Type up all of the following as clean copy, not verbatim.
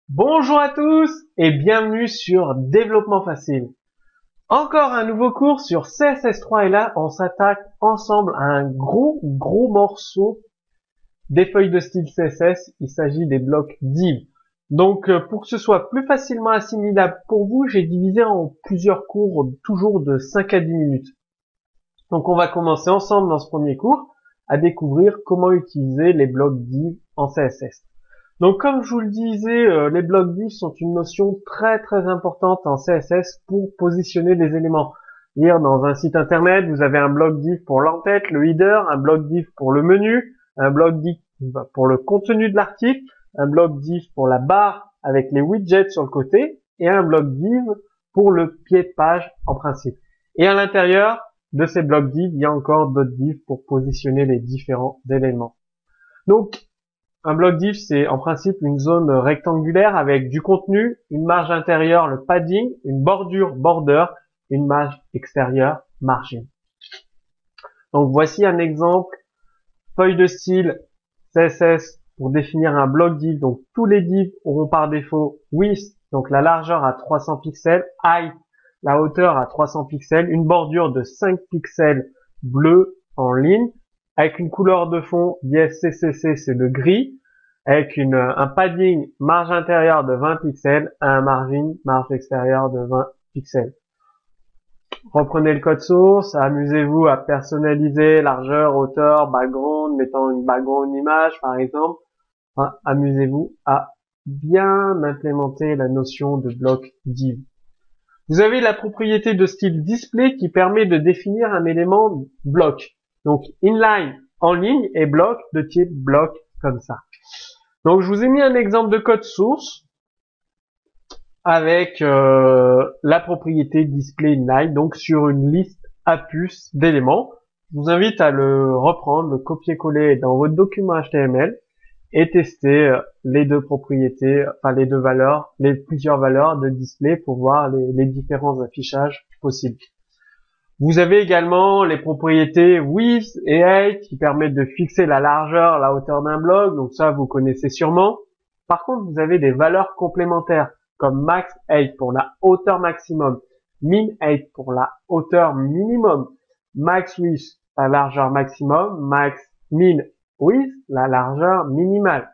Bonjour à tous et bienvenue sur Développement Facile. Encore un nouveau cours sur CSS3 et là on s'attaque ensemble à un gros morceau des feuilles de style CSS. Il s'agit des blocs div. Donc pour que ce soit plus facilement assimilable pour vous, j'ai divisé en plusieurs cours toujours de 5 à 10 minutes. Donc on va commencer ensemble dans ce premier cours à découvrir comment utiliser les blocs div en CSS. Donc comme je vous le disais, les blocs div sont une notion très importante en CSS pour positionner des éléments. Lire dans un site internet, vous avez un bloc div pour l'entête, le header, un bloc div pour le menu, un bloc div pour le contenu de l'article, un bloc div pour la barre avec les widgets sur le côté et un bloc div pour le pied de page en principe. Et à l'intérieur de ces blocs div, il y a encore d'autres divs pour positionner les différents éléments. Donc un bloc div, c'est en principe une zone rectangulaire avec du contenu, une marge intérieure, le padding, une bordure, border, une marge extérieure, margin. Donc voici un exemple, feuille de style CSS pour définir un bloc div. Donc tous les divs auront par défaut width, donc la largeur à 300 pixels, height, la hauteur à 300 pixels, une bordure de 5 pixels bleu en ligne, avec une couleur de fond CCC, c'est le gris, avec un padding marge intérieure de 20 pixels, un margin marge extérieure de 20 pixels. Reprenez le code source, amusez-vous à personnaliser largeur, hauteur, background, mettant une background image par exemple. Enfin, amusez-vous à bien implémenter la notion de bloc div. Vous avez la propriété de style display qui permet de définir un élément bloc. Donc inline en ligne et bloc de type bloc comme ça. Donc je vous ai mis un exemple de code source avec la propriété display inline, donc sur une liste à puce d'éléments. Je vous invite à le reprendre, le copier-coller dans votre document HTML et tester les deux propriétés, enfin les deux valeurs, les plusieurs valeurs de display pour voir les différents affichages possibles. Vous avez également les propriétés width et height qui permettent de fixer la largeur, la hauteur d'un bloc, donc ça vous connaissez sûrement. Par contre, vous avez des valeurs complémentaires comme max height pour la hauteur maximum, min height pour la hauteur minimum, max width la largeur maximum, max min width la largeur minimale.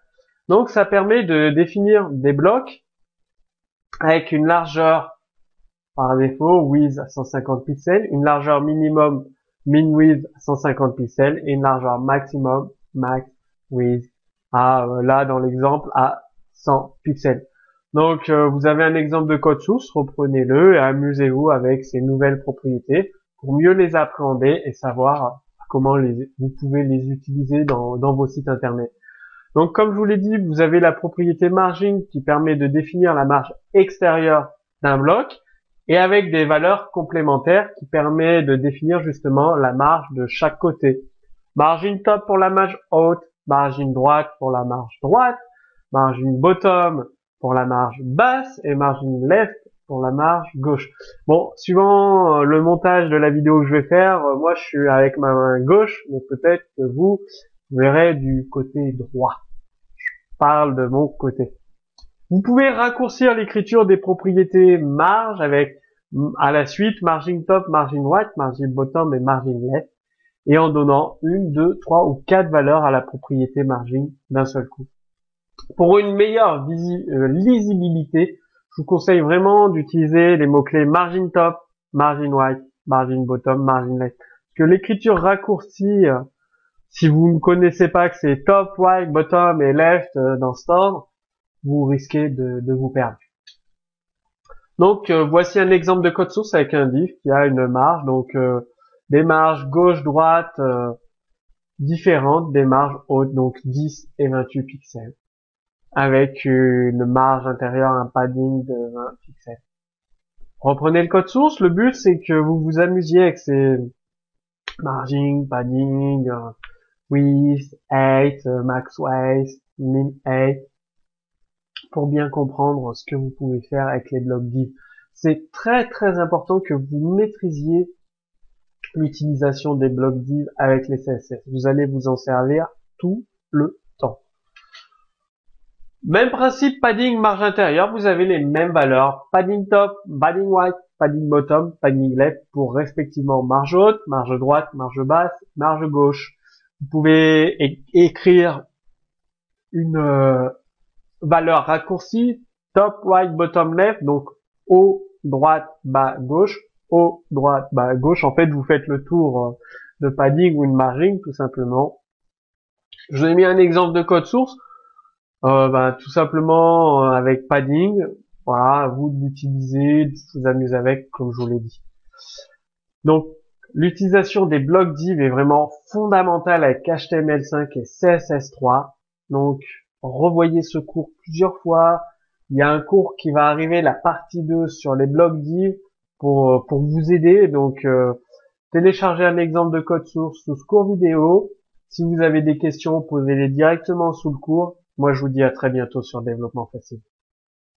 Donc ça permet de définir des blocs avec une largeur par défaut, width à 150 pixels, une largeur minimum min width à 150 pixels et une largeur maximum max width là dans l'exemple à 100 pixels. Donc vous avez un exemple de code source, reprenez-le et amusez-vous avec ces nouvelles propriétés pour mieux les appréhender et savoir comment vous pouvez les utiliser dans vos sites internet. Donc comme je vous l'ai dit, vous avez la propriété margin qui permet de définir la marge extérieure d'un bloc et avec des valeurs complémentaires qui permet de définir justement la marge de chaque côté. Margin top pour la marge haute, margin droite pour la marge droite, margin bottom pour la marge basse et margin left pour la marge gauche. Bon, suivant le montage de la vidéo que je vais faire, moi je suis avec ma main gauche, mais peut-être que vous verrez du côté droit. Je parle de mon côté. Vous pouvez raccourcir l'écriture des propriétés marge avec à la suite margin top, margin right, margin bottom et margin left et en donnant une, deux, trois ou quatre valeurs à la propriété margin d'un seul coup. Pour une meilleure lisibilité, je vous conseille vraiment d'utiliser les mots-clés margin top, margin right, margin bottom, margin left. Parce que l'écriture raccourcie, si vous ne connaissez pas que c'est top, right, bottom et left dans cet ordre, vous risquez de vous perdre. Donc voici un exemple de code source avec un div qui a une marge, donc des marges gauche-droite différentes, des marges hautes, donc 10 et 28 pixels, avec une marge intérieure, un padding de 20 pixels. Reprenez le code source, le but c'est que vous vous amusiez avec ces margin, padding, width, height, max width, min height, pour bien comprendre ce que vous pouvez faire avec les blocs div. C'est très important que vous maîtrisiez l'utilisation des blocs div avec les CSS. Vous allez vous en servir tout le temps. Même principe, padding, marge intérieure, vous avez les mêmes valeurs. Padding top, padding right, padding bottom, padding left pour respectivement marge haute, marge droite, marge basse, marge gauche. Vous pouvez écrire une valeur raccourcie, top, right, bottom, left, donc haut, droite, bas, gauche, haut, droite, bas, gauche. En fait, vous faites le tour de padding ou une marging, tout simplement. Je vous ai mis un exemple de code source. Tout simplement avec padding, voilà, à vous de l'utiliser, de vous amuser avec, comme je vous l'ai dit. Donc, l'utilisation des blocs div est vraiment fondamentale avec HTML5 et CSS3. Donc, revoyez ce cours plusieurs fois. Il y a un cours qui va arriver, la partie 2 sur les blocs div pour vous aider. Donc, téléchargez un exemple de code source sous ce cours vidéo. Si vous avez des questions, posez-les directement sous le cours. Moi, je vous dis à très bientôt sur Développement Facile.